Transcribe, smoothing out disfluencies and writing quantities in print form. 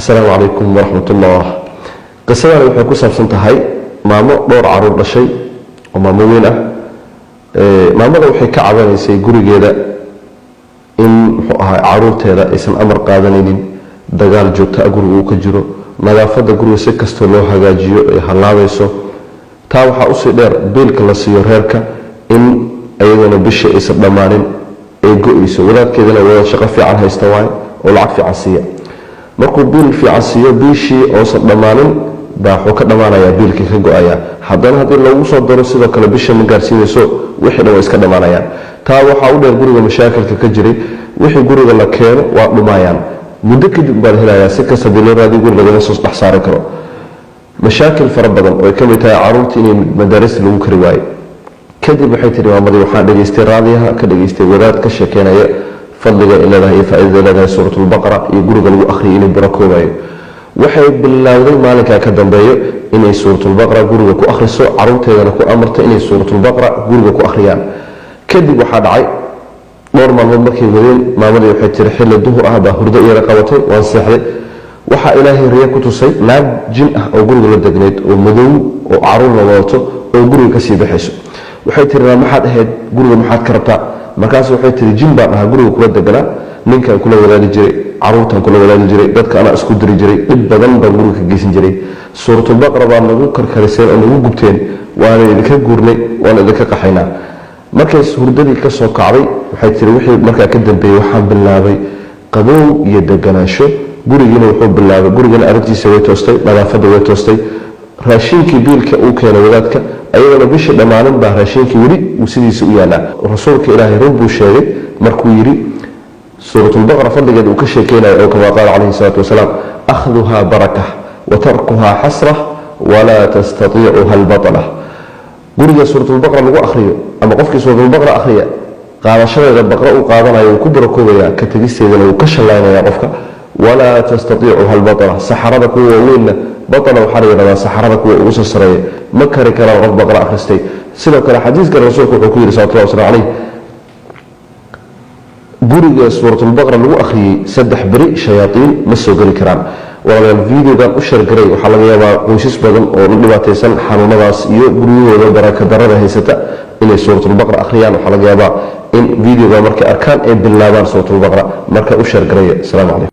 السلام عليكم ورحمة الله. قصة waxay ku saabsan tahay maamo dhowr caruur dhashay oo maamo weyn ah maamada waxay ka cabanaysay gurigeeda in caruurteeda aysan amar qaadanaynin dagaal joogto ah guriga uu ka jiro nadaafada guriga si kasta loo hagaajiyo ay halaabayso taa waxa u sii dheer biilka la siiyo reerka in ayadana bisha aysan dhamaanin ay go'ayso wadaadkeedana wada shaqo fiican haysta waay oo lacag fiican siiya markuu biil fiican siiyo bishii oo san dhamaanin baa wuxuu ka dhamaanayaa biilkii ka go'aya haddana haddii lagu soo daro sidoo kale bisha ma gaarsiinayso wixii dhan way iska dhamaanayaan taa waxaa u dheer guriga mashaakilka ka jiray wixii guriga la keeno waa dhumayaan muddo kadib baa la helayaa si kasta dii loo raadiyo guriga lagama soo dhex saari karo mashaakil fara badan oo ay ka mid tahay caruurta inay madaarista lagu kari waayo kadib waxay tiri maamadii waxaan dhageystay raadiyaha ka dhageystay wadaad ka sheekeynaya fadliga ay leedahay iyo faa'iidada leedahay suuratul baqara iyo guriga lagu akhriyo inay barakoobayo waxay bilowday maalinka ka dambeeyo inay suuratul baqara guriga ku akhriso caruurteedana ku amartay inay suuratul baqara guriga ku akhriyaan kadib waxaa dhacay dhowr maalmood markay wadeen maamadii waxay tiri xilli duhur ah baa hurdo iyada qabatay waan seexday waxaa ilaahay riya ku tusay naag jin ah oo guriga la degnayd oo madow oo caruur la wadato oo guriga kasii baxayso waxay tiri maxaad ahayd guriga maxaad ka rabtaa markaas waxay tiri jin baan ahaa guriga kula deganaa ninkan kula wadaadi jiray caruurtan kula wadaadi jiray dadka anaa isku diri jiray dhib badan baan guriga ka geysan jiray suuratul baqara baa nagu karkariseen oo nagu gubteen waana idinka guurnay waana idinka qaxaynaa markay hurdadii ka soo kacday waxay tiri wixii markaa ka dambeeyey waxaan bilaabay qabow iyo deganaansho gurigiina wuxuu bilaabay gurigana arrintiisa way toostay nadaafadda way toostay raashinkii biilka uu keenay wadaadka ayagana bishii dhammaanin baa raashinkii weli uu sidiisa u yaalaa rasuulka ilaahay run buu sheegay markuu yidhi suuratul baqara fadligeeda uu ka sheekeynayo oo kama qaala calayhi salaatu wasalaam akhduhaa baraka wa tarkuhaa xasra walaa tastatiicuha albatala guriga suuratul baqara lagu akhriyo ama qofkii suuratul baqara akhriya qaadashadeeda baqra uu qaadanayo uu ku barakoobayaa ka tegisteedana uu ka shallaynaya qofka walaa tastatiicuha albatala saxarada kuwa waaweynna batala waxaa la yidhahdaa saxarada kuwa ugu soo sareeya ma kari karaan qof baqra akhristay sidoo kale xadiiska rasuulka wuxuu ku yidhi salawatullahi wasalaamu calayh guriga suuratul baqara lagu akhriyey 3 beri shayaatiin ma soo geli karaan walaalayaal videogan u sheergaray waxaa laga yaabaa qoysas badan oo la dhibaataysan xanuunadaas iyo guryahooda baraka darada haysata inay suuratul baqara akhriyaan waxaa laga yaabaa in videoga markay arkaan ay bilaabaan suuratul baqara marka u sheergaraya asalaamu calaykum